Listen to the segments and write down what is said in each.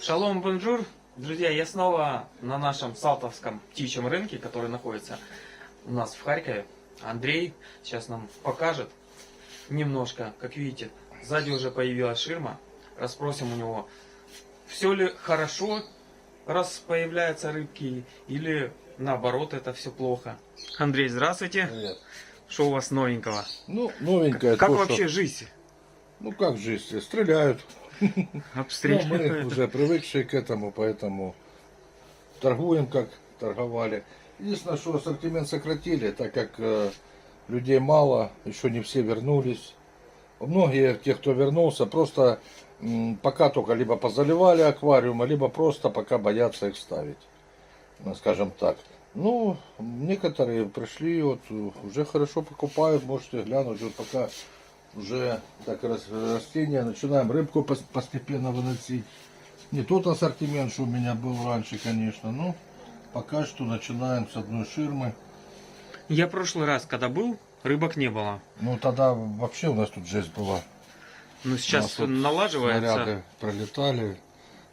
Шалом, бонжур! Друзья, я снова на нашем салтовском птичьем рынке, который находится у нас в Харькове. Андрей сейчас нам покажет немножко. Как видите, сзади уже появилась ширма. Расспросим у него, все ли хорошо, раз появляются рыбки, или наоборот это все плохо. Андрей, здравствуйте. Привет. Что у вас новенького? Ну, новенькое. Как то, вообще что... жизнь? Ну, как жизнь? Стреляют. Ну, мы Обстреливают. уже привыкшие к этому, поэтому торгуем, как торговали. Единственное, что ассортимент сократили, так как людей мало, еще не все вернулись. Многие, те, кто вернулся, просто пока только либо позаливали аквариумы, либо просто пока боятся их ставить. Ну, скажем так. Ну, некоторые пришли, вот уже хорошо покупают, можете глянуть, вот пока уже так растения, начинаем рыбку постепенно выносить. Не тот ассортимент, что у меня был раньше, конечно, но пока что начинаем с одной ширмы. Я прошлый раз, когда был, рыбок не было. Ну, тогда вообще у нас тут жесть была. Но сейчас У нас тут налаживается. снаряды пролетали.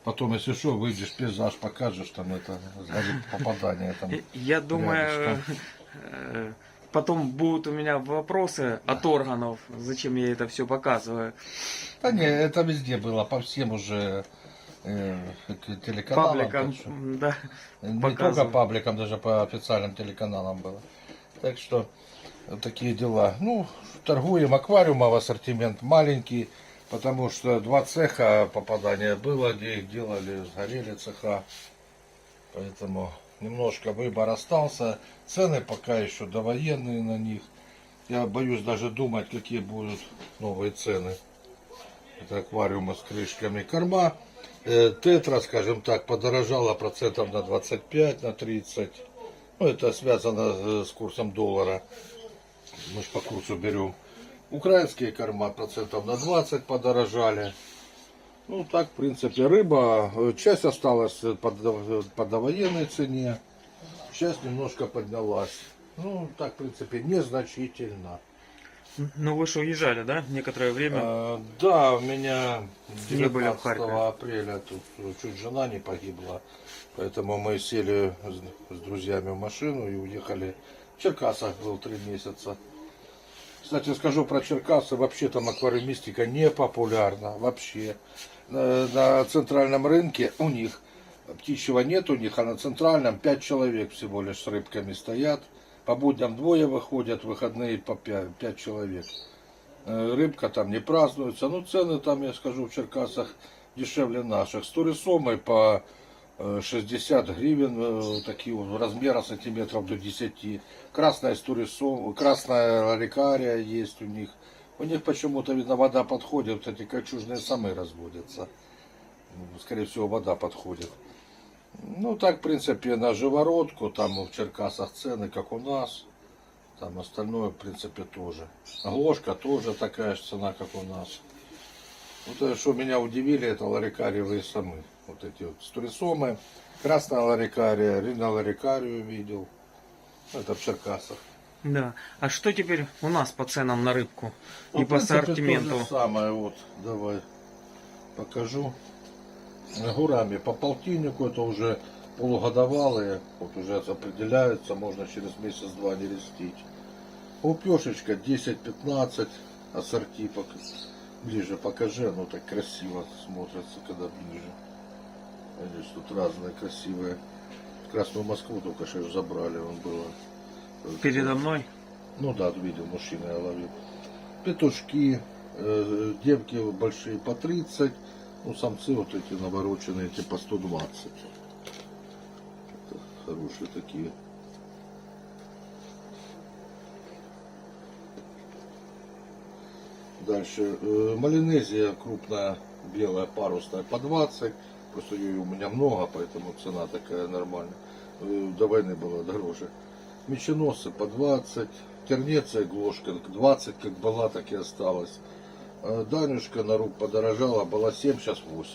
Потом, если что, выйдешь, пейзаж покажешь, там это сгорит попадание. Там Я думаю, потом будут у меня вопросы от органов, зачем я это все показываю. Да не, это везде было, по всем уже телеканалам. Пабликам, так что да, не показываю. только пабликам, даже по официальным телеканалам было. Так что вот такие дела. Ну, торгуем аквариумов, ассортимент маленький, потому что 2 цеха попадания было, где их делали, сгорели цеха. Поэтому немножко выбор остался. Цены пока еще довоенные на них. Я боюсь даже думать, какие будут новые цены. Это аквариумы с крышками. Корма тетра, скажем так, подорожала процентов на 25, на 30. Ну, это связано с курсом доллара. Мы же по курсу берем. Украинские корма процентов на 20 подорожали. Ну, так, в принципе, рыба, часть осталась по довоенной цене, часть немножко поднялась. Ну, так, в принципе, незначительно. Ну вы же уезжали, да, некоторое время? Да, у меня Не были в 19 Харькове. апреля тут чуть жена не погибла. Поэтому мы сели с друзьями в машину и уехали. В Черкасах был 3 месяца. Кстати, скажу про Черкасы, вообще там аквариумистика не популярна, вообще. На центральном рынке у них птичьего нет у них, а на центральном 5 человек всего лишь с рыбками стоят. По будням 2 выходят, в выходные по 5 человек. Рыбка там не празднуется. Ну, цены там, я скажу, в Черкасах дешевле наших. Стурисомы по 60 гривен, такие вот размера сантиметров до 10. Красная стурисом, красная ларикария есть у них. У них почему-то, видно, вода подходит, вот эти кольчужные самы разводятся. Скорее всего, вода подходит. Ну, так, в принципе, на живородку, там в Черкасах цены, как у нас. Там остальное, в принципе, тоже. Глошка тоже такая же цена, как у нас. Вот что меня удивили, это ларикариевые самы. Вот эти вот стурисомы. Красная ларикария, риноларикарию видел. Это в Черкасах. Да. А что теперь у нас по ценам на рыбку и Ну, в по принципе, ассортименту? то же самое, вот, давай покажу. Гурами по полтиннику, это уже полугодовалые, вот уже определяются, можно через месяц-два не растить. Упешечка 10-15, ассорти, ближе покажи, оно так красиво смотрится, когда ближе. Видишь, тут разные красивые. Красную Москву только что забрали, он было. Передо мной? Ну да, видел, мужчина я ловил. Петушки, девки большие по 30, ну самцы вот эти навороченные, эти по 120. Это хорошие такие. Дальше малинезия крупная, белая, парусная по 20. Просто ее у меня много, поэтому цена такая нормальная. До войны была дороже. Меченосы по 20. Тернеция глошка 20, как была, так и осталась. Данюшка на руб подорожала, была 7, сейчас 8.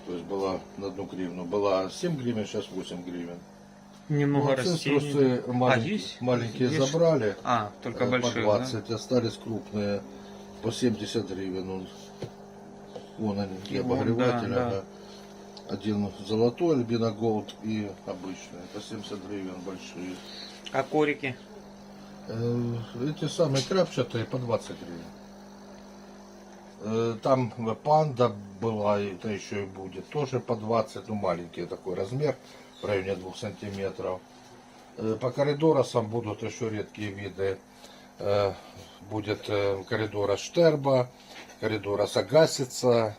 То есть была на 1 гривну. Была 7 гривен, сейчас 8 гривен. Немного Ну, растений. циструсы маленькие Есть? забрали. А, только по большие, 20, остались крупные по 70 гривен. Вон они, для Вон, обогревателя. да, Да. Один золотой альбино голд и обычный. По 70 гривен большие. А корики? Эти самые крапчатые по 20 гривен. Там панда была, и это еще и будет. Тоже по 20, ну маленький такой размер, в районе 2 сантиметров. По коридорасам будут еще редкие виды. Будет коридора Штерба, коридора Сагасица.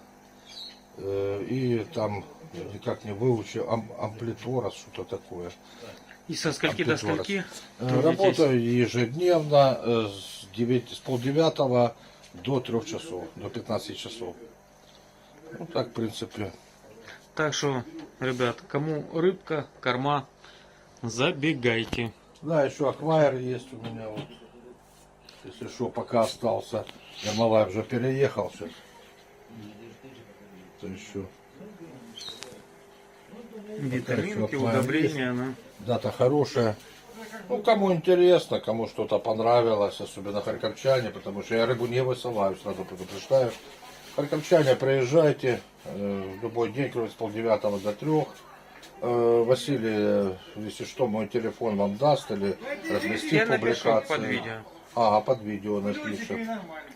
И там, никак не выучил, амплиторас, что-то такое. И со скольки до скольки? Работаю ежедневно с 9:30 до 3 часов, до 15 часов. Ну так, в принципе. Так что, ребят, кому рыбка, корма, забегайте. Да, еще аквайр есть у меня вот. Если что, пока остался. Ермолаев уже переехал сейчас. То еще. Витаминки, удобрения, да. Дата хорошая. Ну, кому интересно, кому что-то понравилось, особенно харьковчане, потому что я рыбу не высылаю, сразу предупреждаю. Харьковчане, приезжайте в любой день, кроме с 8:30 до 3. Василий, если что, мой телефон вам даст или разместит Я напишу публикацию. под видео. Ага, под видео напишет.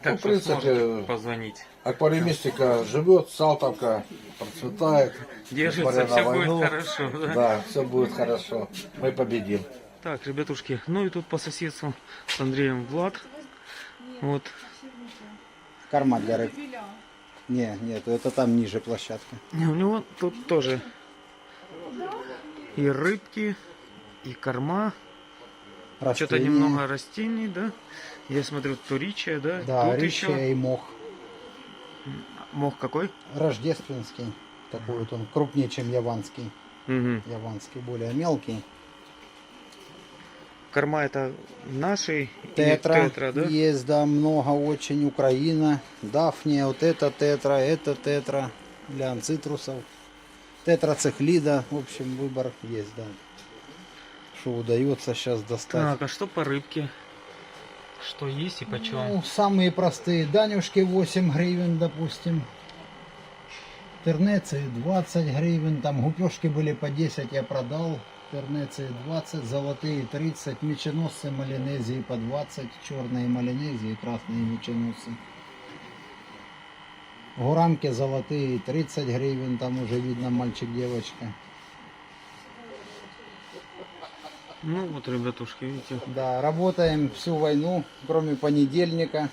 Так в что принципе, сможете позвонить. аквариумистика живет, Салтовка процветает. Держится, несмотря на все будет войну. хорошо. Да? Да, все будет хорошо. Мы победим. Так, ребятушки, ну и тут по соседству с Андреем Влад. Вот. Корма для рыб. Не, нет, это там ниже площадка. У него тут тоже и рыбки, и корма. Что-то Растения. немного растений, да? Я смотрю, туричия, да? Да, Тут речья еще и мох. мох какой? Рождественский. Такой вот он крупнее, чем яванский. Угу. Яванский более мелкий. Корма это наши Тетра, да? есть, да, много очень. Украина, Дафния, вот это тетра для цитрусов. Тетрацихлида, в общем, выбор есть, да. Что удается сейчас достать. Так, а что по рыбке? Что есть и почем? Ну, самые простые данюшки 8 гривен, допустим. Тернеции 20 гривен, там гупешки были по 10, я продал. Тернеции 20, золотые 30, меченосцы малинезии по 20, черные малинезии, красные меченосцы. Гурамки золотые 30 гривен, там уже видно мальчик-девочка. Ну вот, ребятушки, видите. Да, работаем всю войну, кроме понедельника.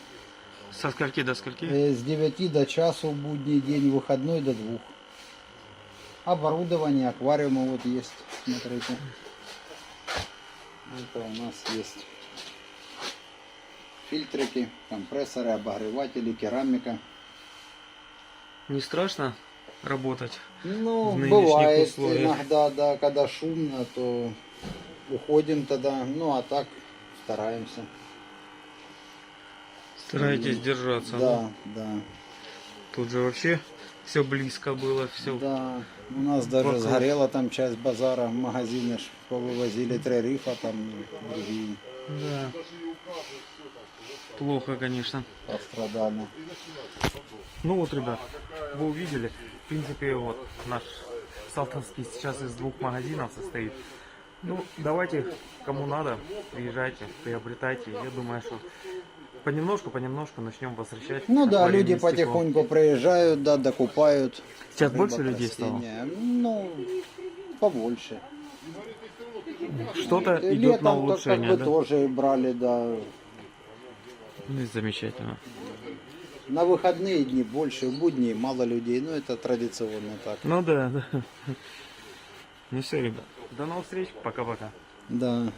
Со скольки до скольки? С 9 до часу будний день, выходной до 2. Оборудование, аквариумы вот есть, смотрите. Это у нас есть фильтрики, компрессоры, обогреватели, керамика. Не страшно работать? Ну, В нынешних бывает условиях. иногда, да, когда шумно, то уходим тогда, ну а так стараемся. Старайтесь держаться. Да, да. Тут же вообще все близко было, все. Да, у нас даже Вокруг. сгорела там часть базара, магазины ж повывозили 3 рифа, там другие Да. Плохо, конечно. пострадали. Ну вот, ребят, вы увидели. В принципе, вот наш Салтовский сейчас из 2 магазинов состоит. Ну, давайте, кому надо, приезжайте, приобретайте. Я думаю, что понемножку начнем возвращать. Ну да, люди аквариумистику. потихоньку приезжают, да, докупают. Сейчас рыбок, больше людей стало? растения. Ну, побольше. Что-то И идет на летом улучшение, как бы да? тоже брали, да. Ну, и замечательно. На выходные дни больше, в будни мало людей, ну это традиционно так. Ну да, да. Ну все, ребят. До новых встреч. Пока-пока. Да.